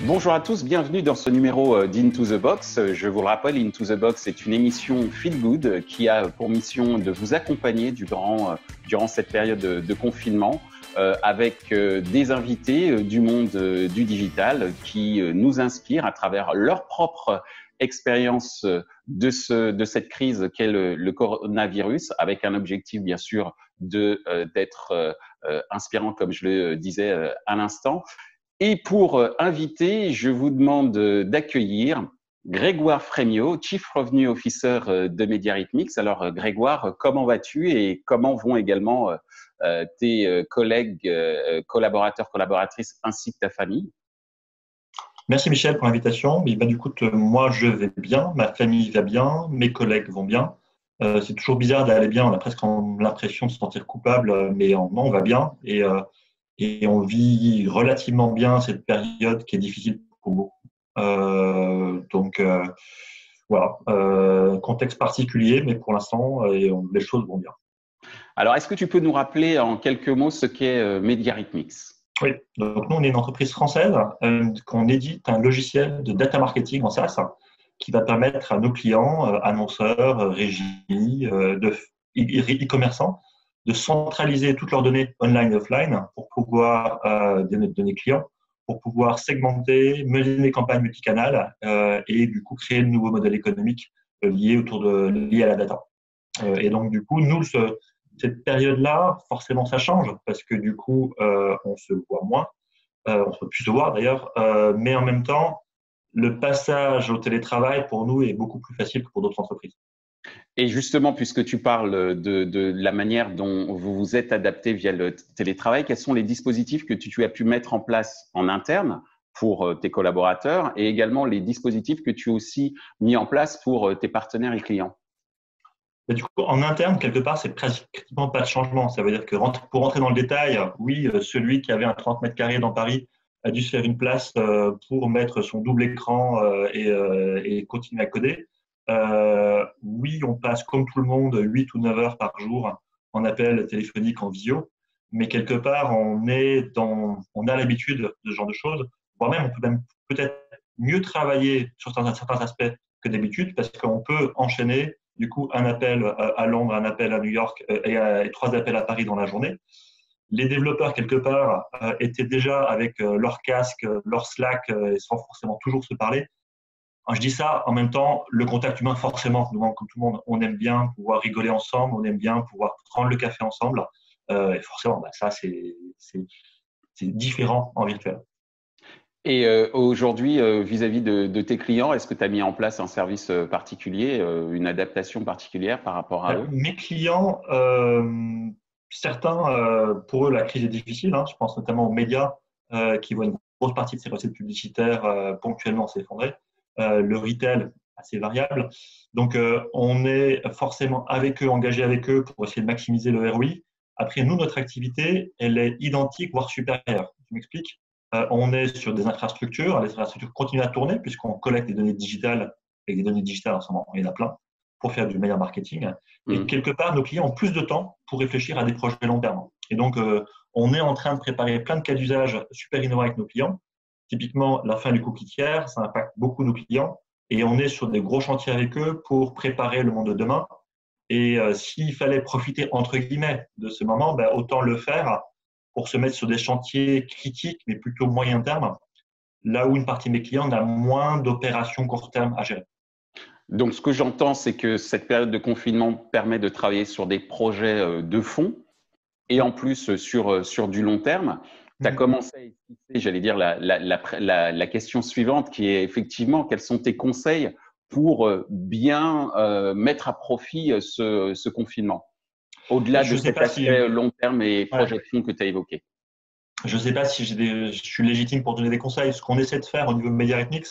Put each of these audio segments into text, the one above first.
Bonjour à tous, bienvenue dans ce numéro d'Into the Box. Je vous le rappelle, Into the Box est une émission feel good qui a pour mission de vous accompagner durant cette période de confinement avec des invités du monde du digital qui nous inspirent à travers leur propre expérience de cette crise qu'est le coronavirus, avec un objectif bien sûr d'être inspirant, comme je le disais à l'instant. Et pour inviter, je vous demande d'accueillir Grégoire Frémiot, Chief Revenue Officer de MediaRhythmics. Alors Grégoire, comment vas-tu et comment vont également tes collègues, collaborateurs, collaboratrices ainsi que ta famille? Merci Michel pour l'invitation. Du coup, moi je vais bien, ma famille va bien, mes collègues vont bien. C'est toujours bizarre d'aller bien, on a presque l'impression de se sentir coupable, mais non, on va bien et on vit relativement bien cette période qui est difficile pour beaucoup. Voilà, contexte particulier, mais pour l'instant, les choses vont bien. Alors, est-ce que tu peux nous rappeler en quelques mots ce qu'est MediaRhythmics? Oui, donc nous, on est une entreprise française qu'on édite un logiciel de data marketing en SaaS qui va permettre à nos clients, annonceurs, régies, e-commerçants, de centraliser toutes leurs données online et offline pour pouvoir, des données clients, pour pouvoir segmenter, mener des campagnes multicanales et du coup créer de nouveaux modèles économiques liés à la data. Et donc du coup, nous, cette période-là, forcément, ça change parce que du coup, on se voit moins, on se peut plus se voir d'ailleurs, mais en même temps, le passage au télétravail pour nous est beaucoup plus facile que pour d'autres entreprises. Et justement, puisque tu parles de la manière dont vous vous êtes adapté via le télétravail, quels sont les dispositifs que tu as pu mettre en place en interne pour tes collaborateurs et également les dispositifs que tu as aussi mis en place pour tes partenaires et clients? Et du coup, en interne, quelque part, c'est pratiquement pas de changement. Ça veut dire que pour rentrer dans le détail, oui, celui qui avait un 30 mètres carrés dans Paris a dû se faire une place pour mettre son double écran et continuer à coder. Oui, on passe comme tout le monde 8 ou 9 heures par jour en appel téléphonique, en visio, mais quelque part, on a l'habitude de ce genre de choses. Voire même, on peut même peut-être mieux travailler sur certains aspects que d'habitude parce qu'on peut enchaîner du coup un appel à Londres, un appel à New York et 3 appels à Paris dans la journée. Les développeurs, quelque part, étaient déjà avec leur casque, leur Slack, sans forcément toujours se parler. Je dis ça, en même temps, le contact humain, forcément, nous manque comme tout le monde. On aime bien pouvoir rigoler ensemble, on aime bien pouvoir prendre le café ensemble. Et forcément, ça, c'est différent en virtuel. Et aujourd'hui, vis-à-vis de tes clients, est-ce que tu as mis en place un service particulier, une adaptation particulière par rapport à eux? Mes clients, certains, pour eux, la crise est difficile. Je pense notamment aux médias qui voient une grosse partie de ces recettes publicitaires ponctuellement s'effondrer. Le retail, assez variable. Donc, on est forcément avec eux, engagé avec eux pour essayer de maximiser le ROI. Après, nous, notre activité, elle est identique, voire supérieure. Je m'explique. On est sur des infrastructures. Les infrastructures continuent à tourner puisqu'on collecte des données digitales. Et des données digitales, en ce moment, il y en a plein pour faire du meilleur marketing. Et quelque part, nos clients ont plus de temps pour réfléchir à des projets long terme. Et donc, on est en train de préparer plein de cas d'usage super innovants avec nos clients. Typiquement, la fin du cookie tiers, ça impacte beaucoup nos clients. Et on est sur des gros chantiers avec eux pour préparer le monde de demain. Et s'il fallait profiter, entre guillemets, de ce moment, autant le faire pour se mettre sur des chantiers critiques, mais plutôt moyen terme, là où une partie de mes clients n'a moins d'opérations court terme à gérer. Donc, ce que j'entends, c'est que cette période de confinement permet de travailler sur des projets de fond et en plus sur du long terme. Tu as commencé à expliquer, j'allais dire, la question suivante qui est effectivement, quels sont tes conseils pour bien mettre à profit ce confinement, au-delà de cet aspect long terme et projet de fond que tu as évoqué? Je ne sais pas si je suis légitime pour donner des conseils. Ce qu'on essaie de faire au niveau de MediaRhythmics,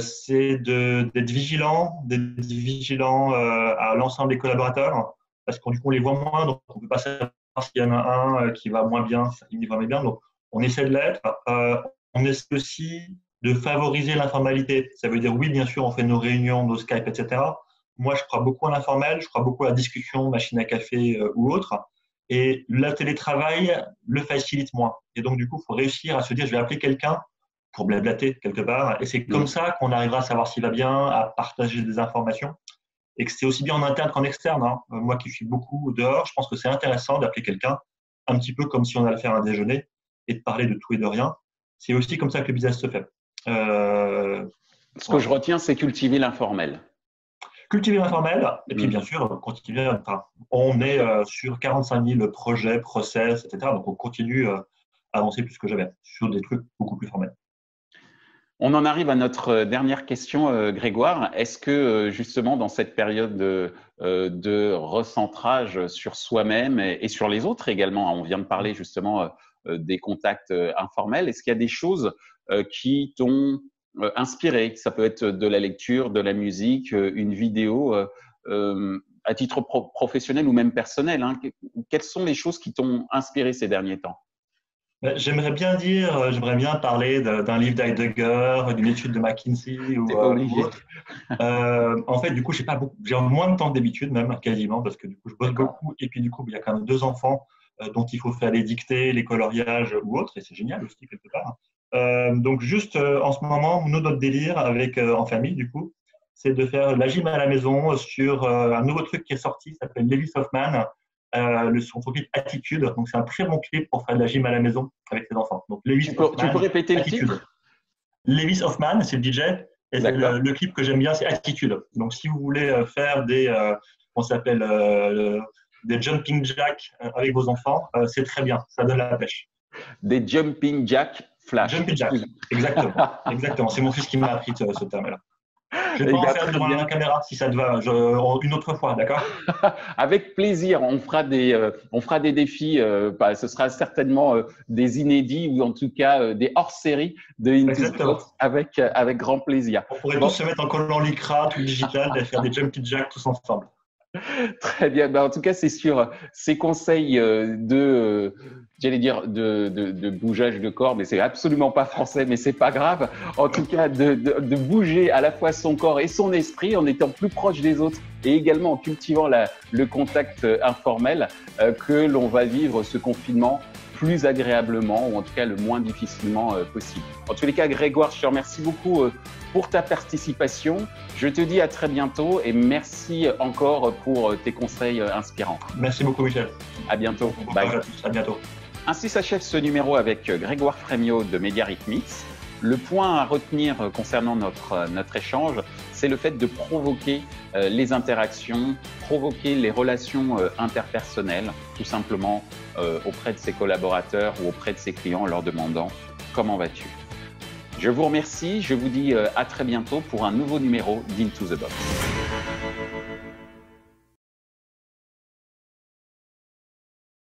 c'est d'être vigilant à l'ensemble des collaborateurs parce qu'on les voit moins, donc on ne peut pas savoir s'il y en a un qui va moins bien, qui va moins bien. Donc, on essaie de l'être. On essaie aussi de favoriser l'informalité. Ça veut dire, oui, bien sûr, on fait nos réunions, nos Skype, etc. Moi, je crois beaucoup à l'informel, je crois beaucoup à la discussion, machine à café ou autre. Et le télétravail le facilite moins. Et donc, du coup, il faut réussir à se dire, je vais appeler quelqu'un pour blablater quelque part. Et c'est comme ça qu'on arrivera à savoir s'il va bien, à partager des informations. Et que c'est aussi bien en interne qu'en externe. Hein. Moi qui suis beaucoup dehors, je pense que c'est intéressant d'appeler quelqu'un un petit peu comme si on allait faire un déjeuner et de parler de tout et de rien. C'est aussi comme ça que le business se fait. Ce que je retiens, c'est cultiver l'informel. Cultiver l'informel, et puis bien sûr, continuer. Enfin, on est sur 45 000 projets, process, etc. Donc on continue à avancer plus que jamais sur des trucs beaucoup plus formels. On en arrive à notre dernière question, Grégoire. Est-ce que justement dans cette période de recentrage sur soi-même et sur les autres également, on vient de parler justement des contacts informels, est-ce qu'il y a des choses qui t'ont inspiré? Ça peut être de la lecture, de la musique, une vidéo, à titre professionnel ou même personnel, hein. Quelles sont les choses qui t'ont inspiré ces derniers temps? J'aimerais bien parler d'un livre d'Heidegger, d'une étude de McKinsey ou autre. En fait, du coup, j'ai moins de temps que d'habitude, même quasiment, parce que du coup, je bosse beaucoup. Et puis, du coup, il y a quand même 2 enfants dont il faut faire les dictées, les coloriages ou autres, et c'est génial aussi, quelque part. Donc, juste en ce moment, notre délire en famille, du coup, c'est de faire la gym à la maison sur un nouveau truc qui est sorti, ça s'appelle Lewis Hoffman. Son clip Attitude, donc c'est un très bon clip pour faire de la gym à la maison avec ses enfants. Donc tu peux répéter Attitude. le titre? Lewis Hoffman, c'est le DJ, et le clip que j'aime bien, c'est Attitude. Donc si vous voulez faire des jumping jacks avec vos enfants, c'est très bien, ça donne la pêche. Des jumping jacks flash. Jumping jacks, exactement. C'est mon fils qui m'a appris ce terme-là. Je vais pas en faire devant la caméra si ça te va, une autre fois, d'accord? Avec plaisir, on fera des défis, ce sera certainement des inédits ou en tout cas des hors-série de Into the Box avec grand plaisir. On pourrait tous se mettre en collant lycra, tout digital, et faire des jumping jacks tous ensemble. Très bien. En tout cas, c'est sur ces conseils de bougeage de corps, mais c'est absolument pas français, mais c'est pas grave. En tout cas, de bouger à la fois son corps et son esprit en étant plus proche des autres et également en cultivant le contact informel, que l'on va vivre ce confinement plus agréablement ou en tout cas le moins difficilement possible. En tous les cas, Grégoire, je te remercie beaucoup pour ta participation. Je te dis à très bientôt et merci encore pour tes conseils inspirants. Merci beaucoup, Michel. À bientôt. Bye. À bientôt. Ainsi s'achève ce numéro avec Grégoire Frémiot de Mediarhythmics. Le point à retenir concernant notre échange, c'est le fait de provoquer les interactions, provoquer les relations interpersonnelles, tout simplement auprès de ses collaborateurs ou auprès de ses clients en leur demandant « Comment vas-tu ?» Je vous remercie, je vous dis à très bientôt pour un nouveau numéro d'Into the Box.